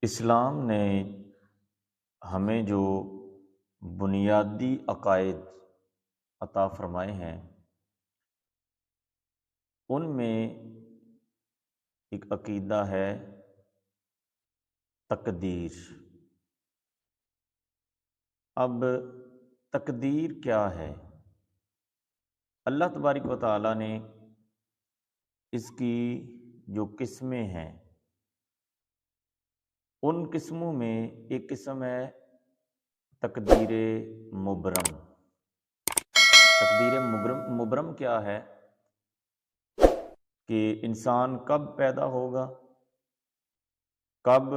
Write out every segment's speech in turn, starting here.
اسلام نے ہمیں جو بنیادی عقائد عطا فرمائے ہیں ان میں ایک عقیدہ ہے تقدیر۔ اب تقدیر کیا ہے؟ اللہ تبارک و تعالیٰ نے اس کی جو قسمیں ہیں ان قسموں میں ایک قسم ہے تقدیر مبرم۔ تقدیر مبرم کیا ہے کہ انسان کب پیدا ہوگا، کب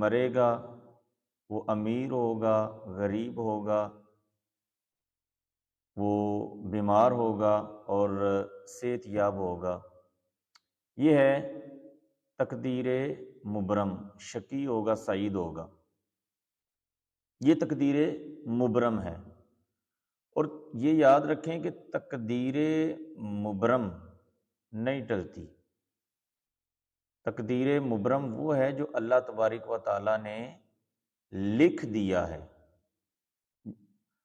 مرے گا، وہ امیر ہوگا، غریب ہوگا، وہ بیمار ہوگا اور صحت یاب ہوگا۔ یہ ہے تقدیر مبرم، شقی ہوگا، سعید ہوگا، یہ تقدیر مبرم ہے۔ اور یہ یاد رکھیں کہ تقدیر مبرم نہیں ٹلتی۔ تقدیر مبرم وہ ہے جو اللہ تبارک و تعالیٰ نے لکھ دیا ہے،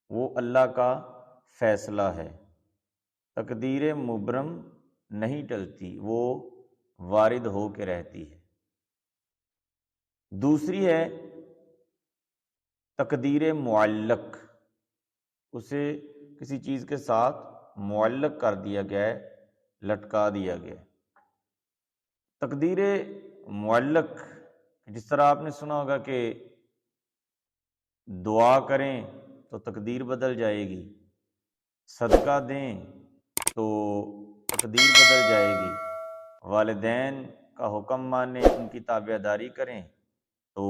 وہ اللہ کا فیصلہ ہے۔ تقدیر مبرم نہیں ٹلتی، وہ وارد ہو کے رہتی ہے۔ دوسری ہے تقدیر معلق، اسے کسی چیز کے ساتھ معلق کر دیا گیا ہے، لٹکا دیا گیا ہے۔ تقدیر معلق، جس طرح آپ نے سنا ہوگا کہ دعا کریں تو تقدیر بدل جائے گی، صدقہ دیں تو تقدیر بدل جائے گی، والدین کا حکم مانیں، ان کی تابعداری کریں تو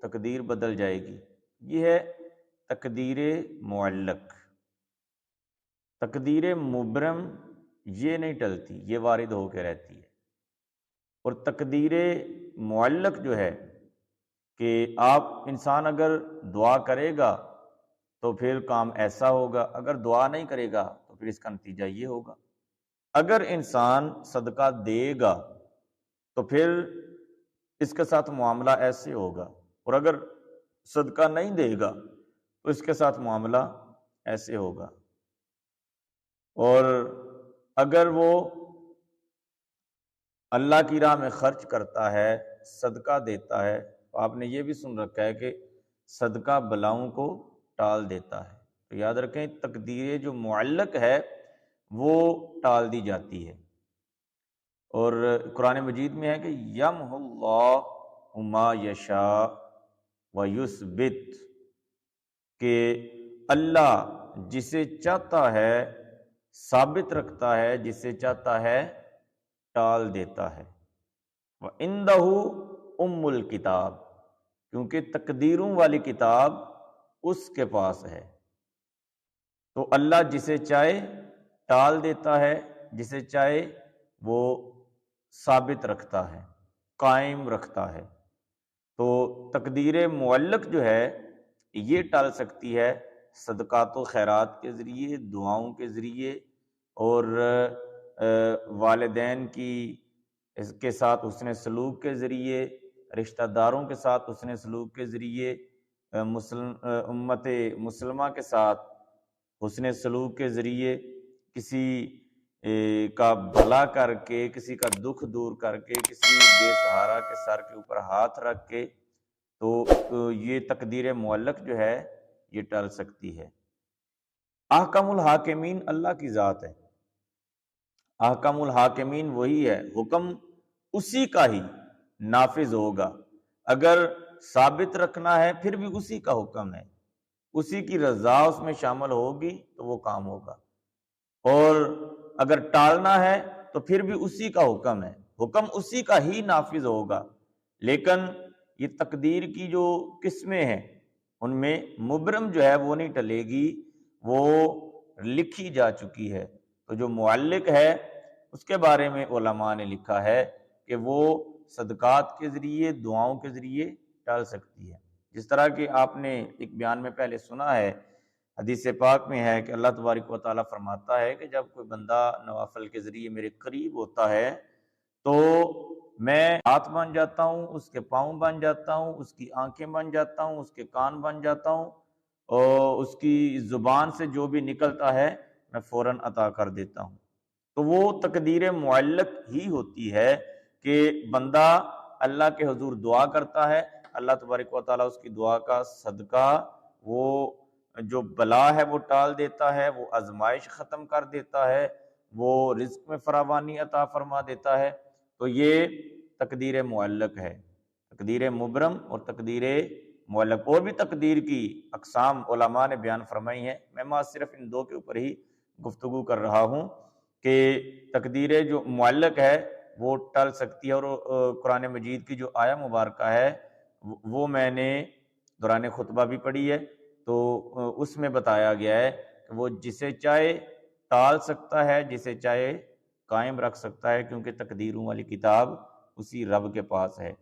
تقدیر بدل جائے گی۔ یہ ہے تقدیر معلق۔ تقدیر مبرم یہ نہیں ٹلتی، یہ وارد ہو کے رہتی ہے۔ اور تقدیر معلق جو ہے کہ انسان اگر دعا کرے گا تو پھر کام ایسا ہوگا، اگر دعا نہیں کرے گا تو پھر اس کا نتیجہ یہ ہوگا۔ اگر انسان صدقہ دے گا تو پھر اس کے ساتھ معاملہ ایسے ہوگا، اور اگر صدقہ نہیں دے گا تو اس کے ساتھ معاملہ ایسے ہوگا۔ اور اگر وہ اللہ کی راہ میں خرچ کرتا ہے، صدقہ دیتا ہے، تو آپ نے یہ بھی سن رکھا ہے کہ صدقہ بلاؤں کو ٹال دیتا ہے۔ تو یاد رکھیں تقدیر جو معلق ہے وہ ٹال دی جاتی ہے۔ اور قرآن مجید میں ہے کہ یمحو اللہ ما یشاء ویثبت، کہ اللہ جسے چاہتا ہے ثابت رکھتا ہے، جسے چاہتا ہے ٹال دیتا ہے۔ وَعِندَهُ ام الکتاب، کیونکہ تقدیروں والی کتاب اس کے پاس ہے۔ تو اللہ جسے چاہے ٹال دیتا ہے، جسے چاہے وہ ثابت رکھتا ہے، قائم رکھتا ہے۔ تو تقدیر معلق جو ہے یہ ٹل سکتی ہے صدقات و خیرات کے ذریعے، دعاؤں کے ذریعے، اور والدین کی اس کے ساتھ حسن سلوک کے ذریعے، رشتہ داروں کے ساتھ حسن سلوک کے ذریعے، امت مسلمہ کے ساتھ حسن سلوک کے ذریعے، کسی کا بھلا کر کے، کسی کا دکھ دور کر کے، کسی بے سہارا کے سر کے اوپر ہاتھ رکھ کے، تو یہ تقدیر معلق جو ہے یہ ٹل سکتی ہے۔ احکم الحاکمین اللہ کی ذات ہے۔ احکم الحاکمین وہی ہے، حکم اسی کا ہی نافذ ہوگا۔ اگر ثابت رکھنا ہے پھر بھی اسی کا حکم ہے، اسی کی رضا اس میں شامل ہوگی تو وہ کام ہوگا، اور اگر ٹالنا ہے تو پھر بھی اسی کا حکم ہے، حکم اسی کا ہی نافذ ہوگا۔ لیکن یہ تقدیر کی جو قسمیں ہیں ان میں مبرم جو ہے وہ نہیں ٹلے گی، وہ لکھی جا چکی ہے۔ تو جو معلق ہے اس کے بارے میں علماء نے لکھا ہے کہ وہ صدقات کے ذریعے، دعاؤں کے ذریعے ٹل سکتی ہے۔ جس طرح کہ آپ نے ایک بیان میں پہلے سنا ہے، حدیث پاک میں ہے کہ اللہ تبارک و تعالیٰ فرماتا ہے کہ جب کوئی بندہ نوافل کے ذریعے میرے قریب ہوتا ہے تو میں ہاتھ بن جاتا ہوں، اس کے پاؤں بن جاتا ہوں، اس کی آنکھیں بن جاتا ہوں، اس کے کان بن جاتا ہوں، اور اس کی زبان سے جو بھی نکلتا ہے میں فوراً عطا کر دیتا ہوں۔ تو وہ تقدیر معلق ہی ہوتی ہے کہ بندہ اللہ کے حضور دعا کرتا ہے، اللہ تبارک و تعالیٰ اس کی دعا کا صدقہ وہ جو بلا ہے وہ ٹال دیتا ہے، وہ آزمائش ختم کر دیتا ہے، وہ رزق میں فراوانی عطا فرما دیتا ہے۔ تو یہ تقدیر معلق ہے، تقدیر مبرم اور تقدیر معلق۔ اور بھی تقدیر کی اقسام علماء نے بیان فرمائی ہیں، میں صرف ان دو کے اوپر ہی گفتگو کر رہا ہوں کہ تقدیر جو معلق ہے وہ ٹل سکتی ہے، اور قرآن مجید کی جو آیہ مبارکہ ہے وہ میں نے دوران خطبہ بھی پڑھی ہے، تو اس میں بتایا گیا ہے کہ وہ جسے چاہے ٹال سکتا ہے، جسے چاہے قائم رکھ سکتا ہے، کیونکہ تقدیروں والی کتاب اسی رب کے پاس ہے۔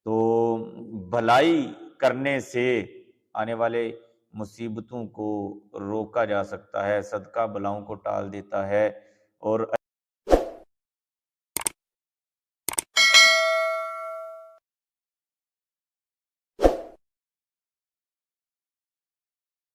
تو بھلائی کرنے سے آنے والے مصیبتوں کو روکا جا سکتا ہے، صدقہ بلاؤں کو ٹال دیتا ہے، اور